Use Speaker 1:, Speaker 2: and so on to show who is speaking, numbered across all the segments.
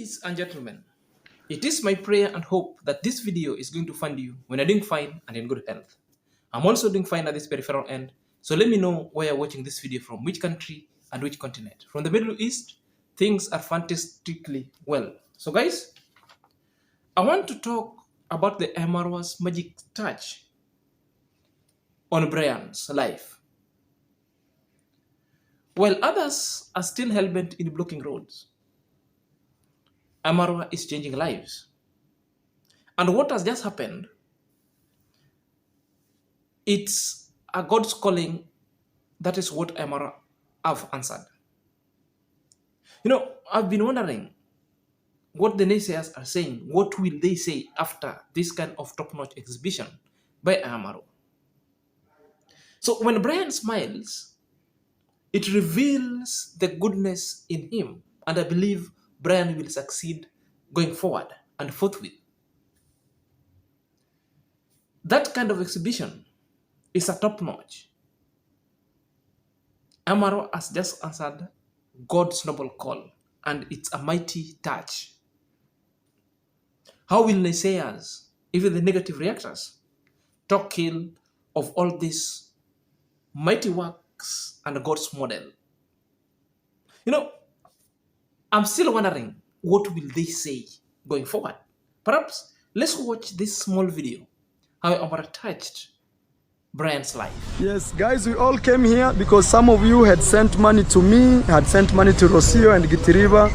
Speaker 1: Ladies and gentlemen, it is my prayer and hope that this video is going to find you when you're doing fine and in good health. I'm also doing fine at this peripheral end, so let me know where you're watching this video from, which country and which continent. From the Middle East, things are fantastically well. So guys, I want to talk about the IAMMARWA's magic touch on Brian's life. While others are still hell-bent in blocking roads, IAMMARWA is changing lives. And what has just happened, it's a God's calling. That is what IAMMARWA have answered. You know, I've been wondering what the naysayers are saying. What will they say after this kind of top-notch exhibition by IAMMARWA? So when Brian smiles, it reveals the goodness in him. And I believe Brian will succeed going forward and forthwith. That kind of exhibition is a top-notch. IAMMARWA has just answered God's noble call, and it's a mighty touch. How will naysayers, even the negative reactors, talk ill of all these mighty works and God's model? You know, I'm still wondering, what will they say going forward? Perhaps let's watch this small video, how IAMMARWA touched Brian's life.
Speaker 2: Yes, guys, we all came here because some of you had sent money to me, had sent money to Rocio and Gitiriba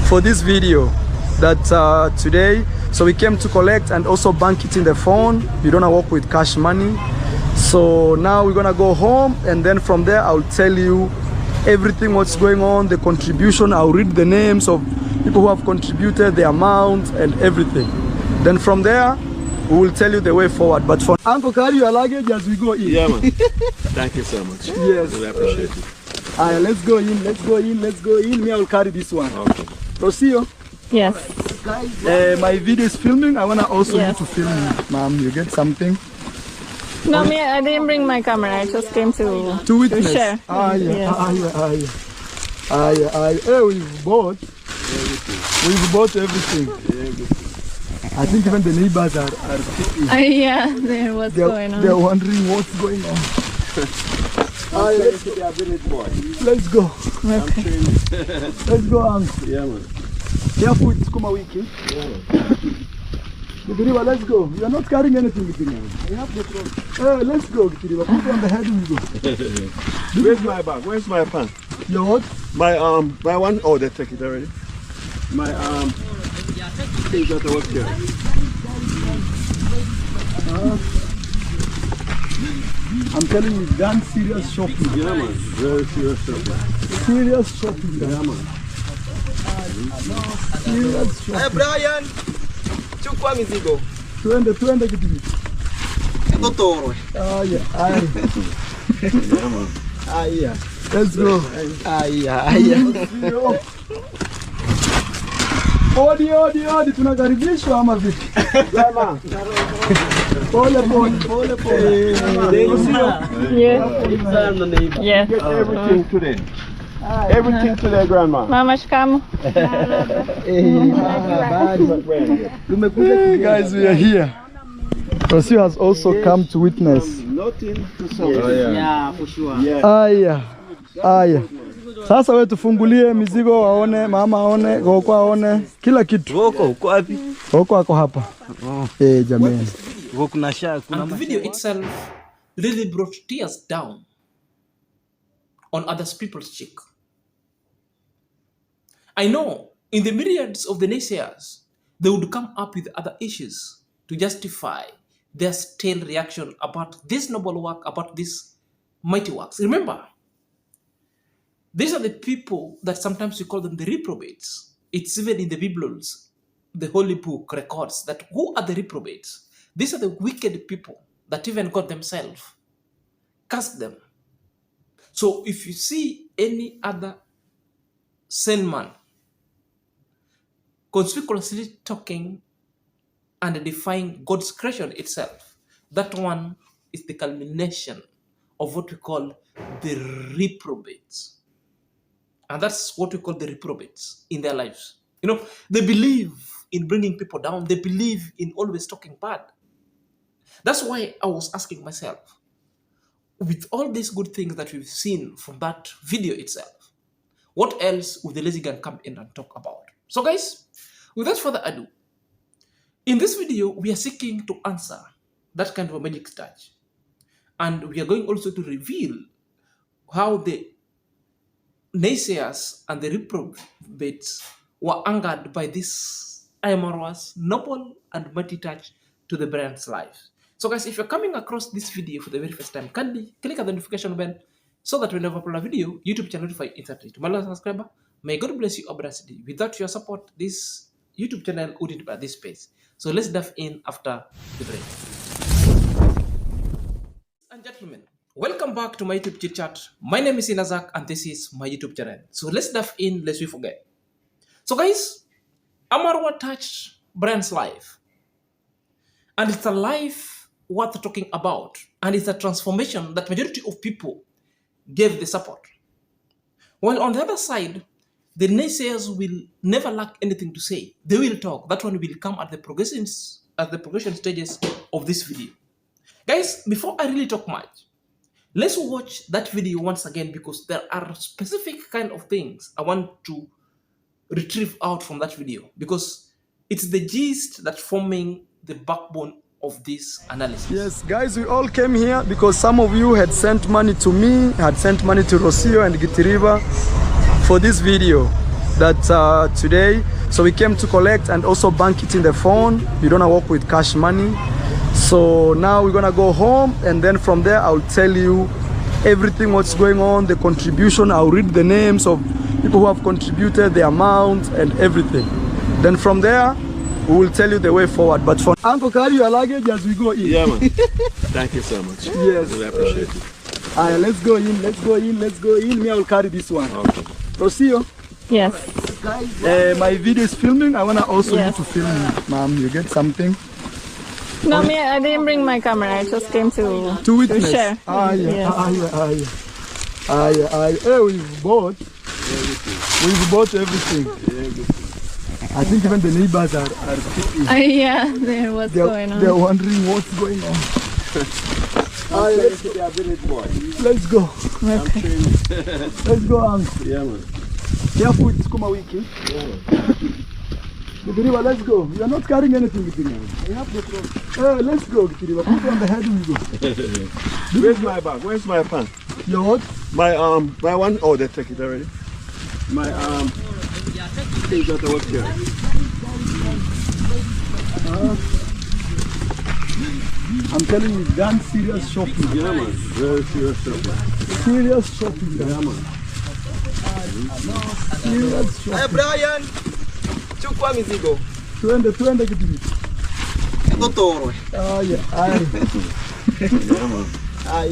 Speaker 2: for this video that today. So we came to collect and also bank it in the phone. You don't work with cash money. So now we're gonna go home, and then from there I'll tell you everything what's going on, the contribution. I'll read the names of people who have contributed, the amount and everything. Then from there we will tell you the way forward. But for Uncle, carry your luggage as we go in.
Speaker 3: Yeah, man. Thank you so much.
Speaker 2: Yes.
Speaker 3: Really appreciate it.
Speaker 2: Alright, let's go in, let's go in, let's go in. Me, I will carry this one.
Speaker 3: Okay.
Speaker 2: Rocio,
Speaker 4: Yes.
Speaker 2: my video is filming. I wanna also you to film me. Mom, you get something?
Speaker 4: No, me, I didn't bring my camera. I just came to
Speaker 2: witness.
Speaker 4: share.
Speaker 2: Yeah.
Speaker 4: Yes.
Speaker 2: Hey, we've bought everything. I think even the neighbors are
Speaker 4: Yeah, there what's going on.
Speaker 2: They're wondering what's going on. Let's go.
Speaker 4: Okay.
Speaker 2: Let's go, Uncle.
Speaker 3: Yeah, man.
Speaker 2: Careful with Skuma Wiki. Gitiriba, let's go. You are not carrying anything, Gitiriba. We have the problem. Let's go, Gitiriba. Put it on the head and we go.
Speaker 3: Where's my bag? Where's my pen?
Speaker 2: Your what?
Speaker 3: My one? Oh, they take it already. My things that I was here.
Speaker 2: I'm telling you, done serious shopping.
Speaker 3: Yeah, man. Very serious stuff.
Speaker 2: Serious shopping.
Speaker 3: Yeah, man.
Speaker 2: Serious shopping.
Speaker 1: Hey Brian, chukua mizigo.
Speaker 2: Tuende Gitiriba.
Speaker 1: Totoro.
Speaker 3: Yeah, man.
Speaker 2: Let's go. Odi, tunakaribishwa ama vipi? Pole.
Speaker 4: Yes. Yes.
Speaker 3: Get everything today. Everything today, Grandma.
Speaker 4: Mama, shikamoo.
Speaker 2: Guys, we are here. Rocio has also come to witness.
Speaker 3: Nothing to sell.
Speaker 1: Yeah, for sure.
Speaker 2: Aya. Sasa wewe tufungulie mizigo waone, mama aone, Goko aone, kila kitu.
Speaker 5: Goko uko wapi?
Speaker 2: Goko ako hapa. Jamani.
Speaker 5: Goko kuna shaa, kuna
Speaker 1: And the video itself really brought tears down on other people's cheek. I know in the myriads of the naysayers, they would come up with other issues to justify their stale reaction about this noble work, about these mighty works. Remember, these are the people that sometimes we call them the reprobates. It's even in the Bibles, the Holy Book records that who are the reprobates? These are the wicked people that even God themselves cast them. So if you see any other sane man conspicuously talking and defying God's creation itself, that one is the culmination of what we call the reprobates. And that's what we call the reprobates in their lives. They believe in bringing people down. They believe in always talking bad. That's why I was asking myself, with all these good things that we've seen from that video itself, what else would the lazy gun come in and talk about? So guys, without further ado, in this video, we are seeking to answer that kind of a magic touch. And we are going also to reveal how the naysayers and the reprobates were angered by this IAMMARWA's noble and mighty touch to the brand's life. So guys, if you're coming across this video for the very first time, kindly click on the notification bell so that whenever I upload a video, YouTube channel notify instantly. To my last subscriber, may God bless you abundantly. Without your support, this YouTube channel wouldn't be at this space. So let's dive in after the break. And gentlemen, welcome back to my YouTube chit chat. My name is Inazak and this is my YouTube channel. So let's dive in, lest we forget. So guys, IAMMMARWA touched Brian's life. And it's a life worth talking about. And it's a transformation that majority of people gave the support. While on the other side, the naysayers will never lack anything to say. They will talk. That one will come at the progression stages of this video. Guys, before I really talk much, let's watch that video once again because there are specific kind of things I want to retrieve out from that video because it's the gist that's forming the backbone of this analysis.
Speaker 2: Yes, guys, we all came here because some of you had sent money to me, had sent money to Rocio and Gitiriba for this video that today. So we came to collect and also bank it in the phone. You don't work with cash money. So now we're gonna go home and then from there I'll tell you everything what's going on, the contribution. I'll read the names of people who have contributed, the amount and everything. Then from there we will tell you the way forward. But for Uncle, carry your luggage as we go in.
Speaker 3: Yeah, man. Thank you so much.
Speaker 2: Yes.
Speaker 3: Really appreciate it.
Speaker 2: Alright, let's go in, let's go in, let's go in. Me, I will carry this one.
Speaker 3: Okay.
Speaker 2: Rocio,
Speaker 4: Yes.
Speaker 2: my video is filming. I wanna also
Speaker 4: Yes.
Speaker 2: you to film, ma'am. You get something?
Speaker 4: No, me, I didn't bring my camera. I just came to
Speaker 2: Witness.
Speaker 4: share.
Speaker 2: Ah, yeah,
Speaker 4: Yes.
Speaker 2: Hey, we've bought everything. I think even the neighbors are picking.
Speaker 4: Yeah, there what's going on.
Speaker 2: They're wondering what's going on. Let's go.
Speaker 4: Okay.
Speaker 2: Let's go, Uncle.
Speaker 3: Yeah, man.
Speaker 2: Careful, it's Kuma Wiki. Gitiriba, let's go. You are not carrying anything, Gitiriba. We have the phone. Let's go, Gitiriba. Put it on the head and we go.
Speaker 3: Where's my bag? Where's my pen?
Speaker 2: Your what?
Speaker 3: My one. Oh, they take it already. My things that I work here.
Speaker 2: I'm telling you, done serious shopping.
Speaker 3: Yeah, man. Very serious shopping.
Speaker 2: Serious shopping.
Speaker 3: Yeah, man.
Speaker 2: Serious shopping.
Speaker 5: Hey Brian, chukua mizigo.
Speaker 2: Tuende Gitiriba.
Speaker 5: Totoro.
Speaker 2: Yeah.
Speaker 3: Yeah, man.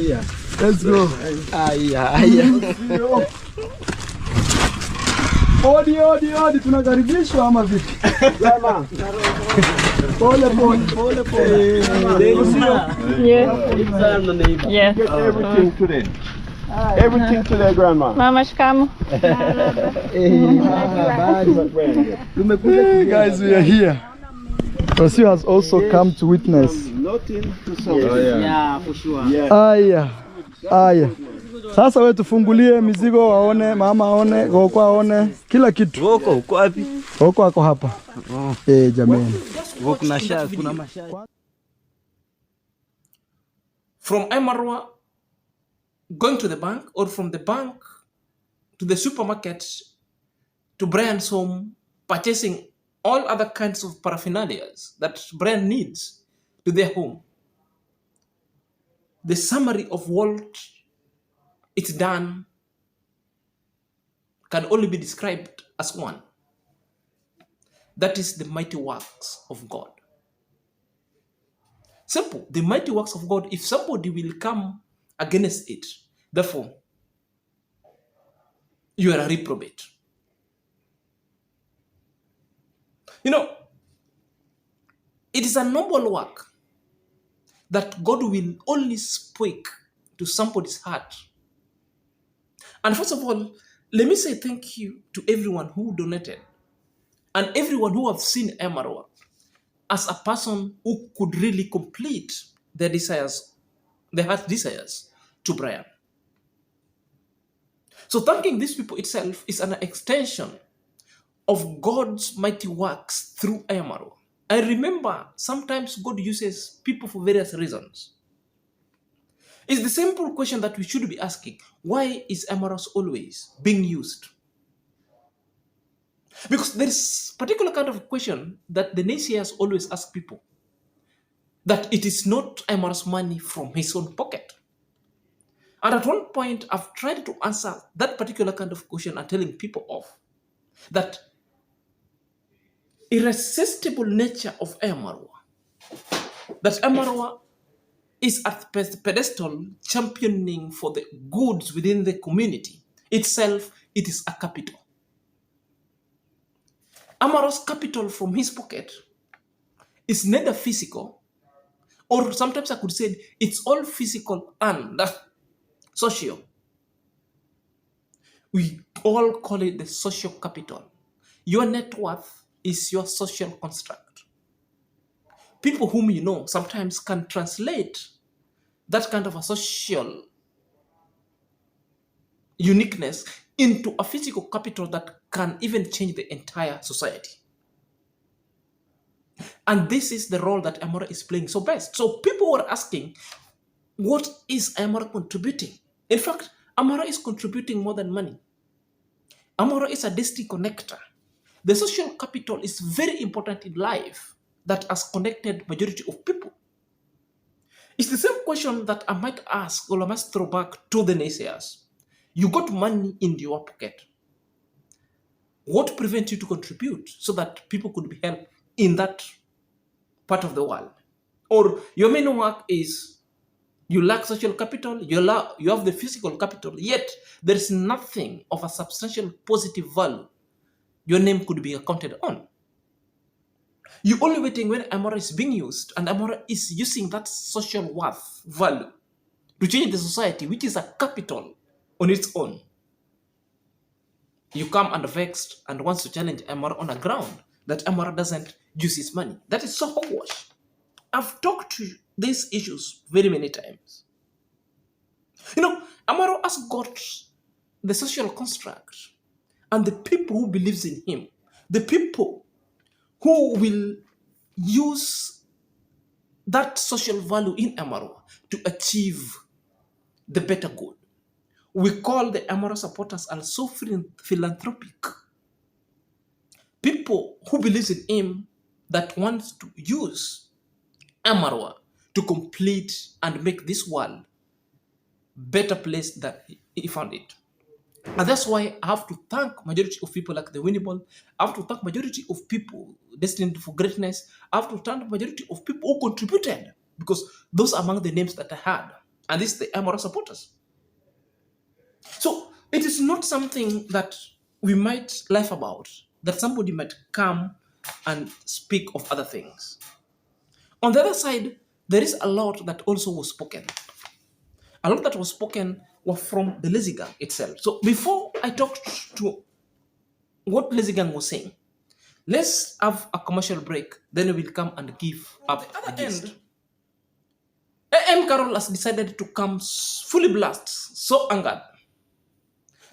Speaker 5: Yeah.
Speaker 2: Let's go.
Speaker 5: Yeah.
Speaker 2: Odi, tunakaribishwa ama vipi? Pole.
Speaker 4: Yes. Yes.
Speaker 3: Everything today. Everything today, Grandma.
Speaker 4: Mama, shikamoo.
Speaker 2: Guys, we are here. Rocio has also come to witness.
Speaker 3: Nothing to solve.
Speaker 5: Yeah, for sure.
Speaker 2: Aya. Sasa wewe tufungulie mizigo waone, mama aone, Goko aone, kila kitu.
Speaker 5: Goko, uko wapi?
Speaker 2: Goko ako hapa. Jamani.
Speaker 5: Goko kuna shaka, kuna mashaka.
Speaker 1: From IAMMMARWA going to the bank or from the bank to the supermarket to Brian's home, purchasing all other kinds of paraphernalia that Brian needs to their home. The summary of what it's done can only be described as one. That is the mighty works of God. Simple. The mighty works of God, if somebody will come against it, therefore, you are a reprobate. It is a noble work that God will only speak to somebody's heart. And first of all, let me say thank you to everyone who donated and everyone who have seen Amqarol as a person who could really complete their desires, their heart desires to Brian. So thanking these people itself is an extension of God's mighty works through Amqarol. I remember sometimes God uses people for various reasons. It's the simple question that we should be asking. Why is Amqarol always being used? Because there is a particular kind of question that the naysayers always ask people, that it is not Amqarol's money from his own pocket. And at one point, I've tried to answer that particular kind of question and telling people off that irresistible nature of Amqarol, that Amqarol is at the pedestal championing for the goods within the community. Itself, it is a capital. Amqarol's capital from his pocket is neither physical, or sometimes I could say it's all physical and social. We all call it the social capital. Your net worth is your social construct. People whom you know sometimes can translate that kind of a social uniqueness into a physical capital that can even change the entire society. And this is the role that Amqarol is playing so best. So people were asking, what is Amqarol contributing? In fact, Amqarol is contributing more than money. Amqarol is a destiny connector. The social capital is very important in life that has connected majority of people. It's the same question that I might ask, or I must throw back to the naysayers. You got money in your pocket. What prevents you to contribute so that people could be helped in that part of the world? Or your main work is you lack social capital, you have the physical capital, yet there is nothing of a substantial positive value your name could be accounted on. You're only waiting when Amqarol is being used, and Amqarol is using that social worth value to change the society, which is a capital on its own. You come and vexed and wants to challenge Amqarol on a ground that Amqarol doesn't use his money. That is so hogwash. I've talked to these issues very many times. Amqarol has got the social construct and the people who believes in him, the people who will use that social value in Amqarol to achieve the better good. We call the Amqarol supporters also philanthropic. People who believes in him that wants to use Amqarol to complete and make this world better place than he found it. And that's why I have to thank majority of people like the Winnable. I have to thank majority of people destined for greatness. I have to thank majority of people who contributed, because those are among the names that I had. And this is the Amqarol supporters. So it is not something that we might laugh about, that somebody might come and speak of other things. On the other side, there is a lot that also was spoken. A lot that was spoken were from the Lazy Gang itself. So before I talk to what Lazy Gang was saying, let's have a commercial break, then we will come and give up the gist. Amqarol has decided to come fully blast, so angered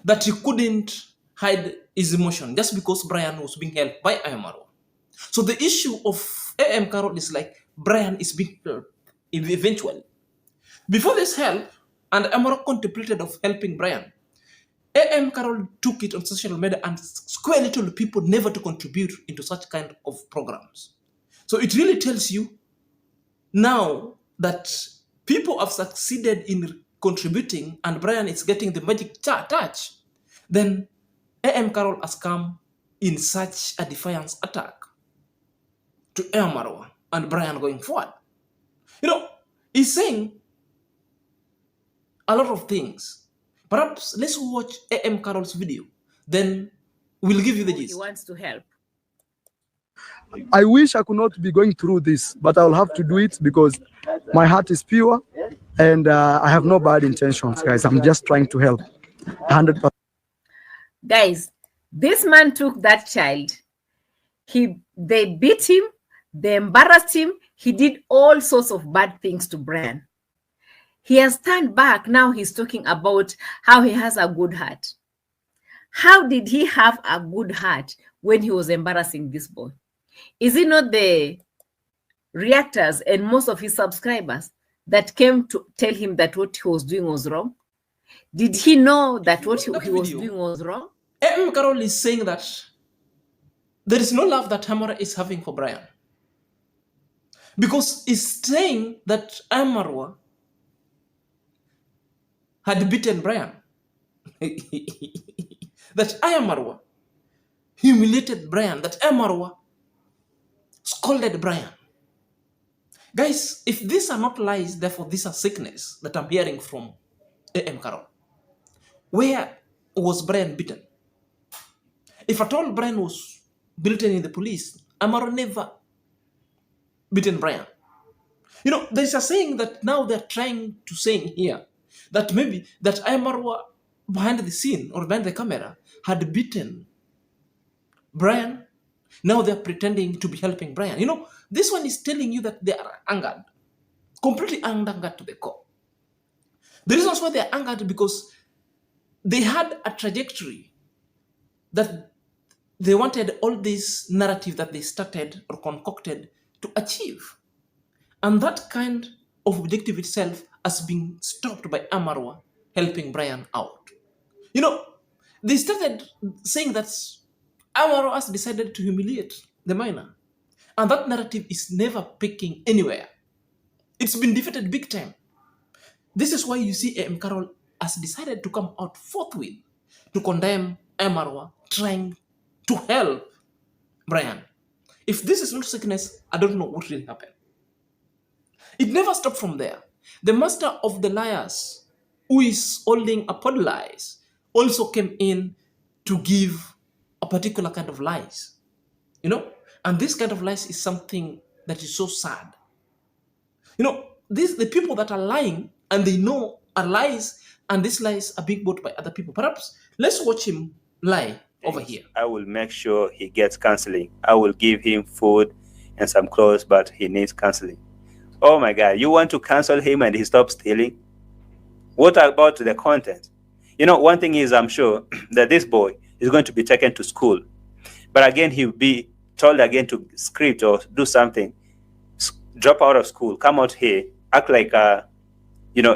Speaker 1: that he couldn't hide his emotion just because Brian was being helped by Amqarol. So the issue of Amqarol is like Brian is being helped eventually. Before this help, and Amqarol contemplated of helping Brian, Amqarol took it on social media and squarely told people never to contribute into such kind of programs. So it really tells you now that people have succeeded in contributing and Brian is getting the magic touch, then Amqarol has come in such a defiance attack to Amqarol and Brian going forward. He's saying a lot of things. Perhaps let's watch Amqarol's video, then we'll give you the gist.
Speaker 6: He wants to help.
Speaker 2: I wish I could not be going through this, but I will have to do it because my heart is pure and I have no bad intentions, guys. I'm just trying to help. 100%.
Speaker 6: Guys, this man took that child They beat him, they embarrassed him, he did all sorts of bad things to Brian. He has turned back. Now he's talking about how he has a good heart. How did he have a good heart when he was embarrassing this boy? Is it not the reactors and most of his subscribers that came to tell him that what he was doing was wrong? Did he know that what he was doing was wrong?
Speaker 1: Amqarol is saying that there is no love that Amqarol is having for Brian. Because he's saying that Amqarol had beaten Brian. That Amqarol humiliated Brian. That Amqarol scolded Brian. Guys, if these are not lies, therefore these are sickness that I'm hearing from Amqarol. Where was Brian beaten? If at all Brian was beaten in the police, Amqarol never beaten Brian. You know, there's a saying that now they're trying to say here that maybe that Amqarol behind the scene or behind the camera had beaten Brian. Now they're pretending to be helping Brian. You know, this one is telling you that they are angered, completely angered to the core. The reasons why they're angered because they had a trajectory that they wanted all this narrative that they started or concocted to achieve. And that kind of objective itself has been stopped by Amqarol helping Brian out. You know, they started saying that Amqarol has decided to humiliate the minor. And that narrative is never picking anywhere. It's been defeated big time. This is why you see Amqarol has decided to come out forthwith to condemn Amqarol trying to help Brian. If this is not sickness, I don't know what will happen. It never stopped from there. The master of the liars, who is holding upon lies, also came in to give a particular kind of lies. You know? And this kind of lies is something that is so sad. You know, the people that are lying and they know are lies, and these lies are being bought by other people. Perhaps let's watch him lie over here.
Speaker 7: I will make sure he gets counseling. I will give him food and some clothes, but he needs counseling. Oh my God, you want to cancel him and he stops stealing? What about the content? You know, one thing is, I'm sure that this boy is going to be taken to school. But again, he'll be told again to script or do something. Drop out of school, come out here, act like,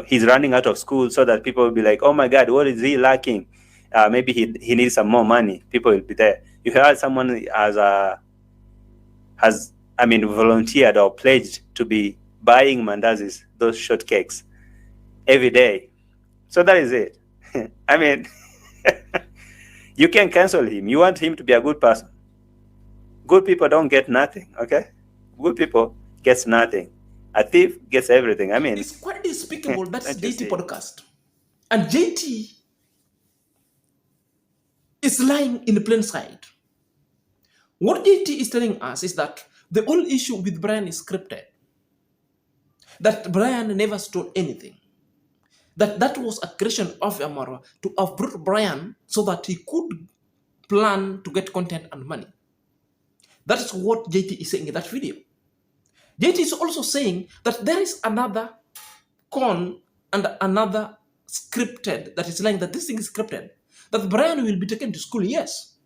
Speaker 7: he's running out of school so that people will be like, oh my God, what is he lacking? Maybe he needs some more money. People will be there. You heard someone has volunteered or pledged to be buying mandazis, those shortcakes, every day. So that is it. You can cancel him. You want him to be a good person. Good people don't get nothing, okay? Good people gets nothing. A thief gets everything.
Speaker 1: It's quite despicable. That's JTPodcast. And JT is lying in plain sight. What JT is telling us is that the whole issue with Brian is scripted. That Brian never stole anything. That was a creation of Amqarol to uproot Brian so that he could plan to get content and money. That is what JT is saying in that video. JT is also saying that there is another con and another scripted that is lying, that this thing is scripted. That Brian will be taken to school, yes.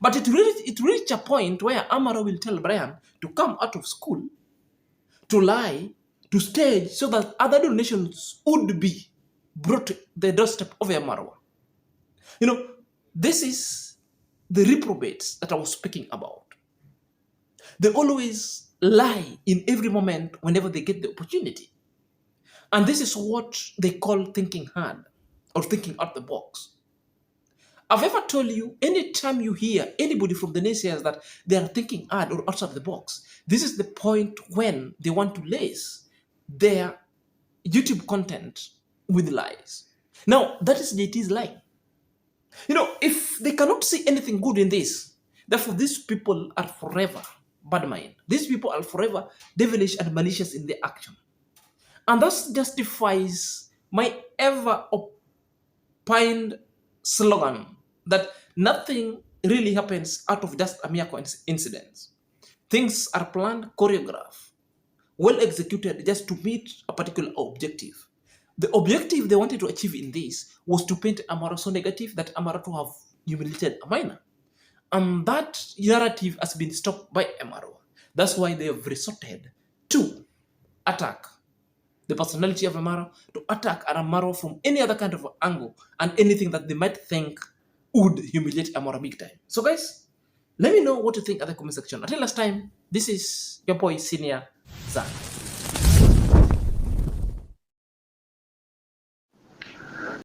Speaker 1: But it reached a point where Amqarol will tell Brian to come out of school, to lie, to stage, so that other donations would be brought to the doorstep of Amqarol. You know, this is the reprobates that I was speaking about. They always lie in every moment whenever they get the opportunity. And this is what they call thinking hard or thinking out the box. I've ever told you, anytime you hear anybody from the naysayers that they are thinking hard or outside the box, this is the point when they want to lace their YouTube content with lies. Now, that is JT's lie. You know, if they cannot see anything good in this, therefore these people are forever bad mind. These people are forever devilish and malicious in their action. And that justifies my ever opined slogan that nothing really happens out of just a mere coincidence. Things are planned, choreographed, well executed just to meet a particular objective. The objective they wanted to achieve in this was to paint Amqarol so negative that Amqarol to have humiliated Amina. And that narrative has been stopped by Amqarol. That's why they have resorted to attack the personality of Amqarol, to attack Amqarol from any other kind of angle and anything that they might think would humiliate Amqarol big time. So guys, let me know what you think at the comment section. Until last time, this is your boy Senior Zach.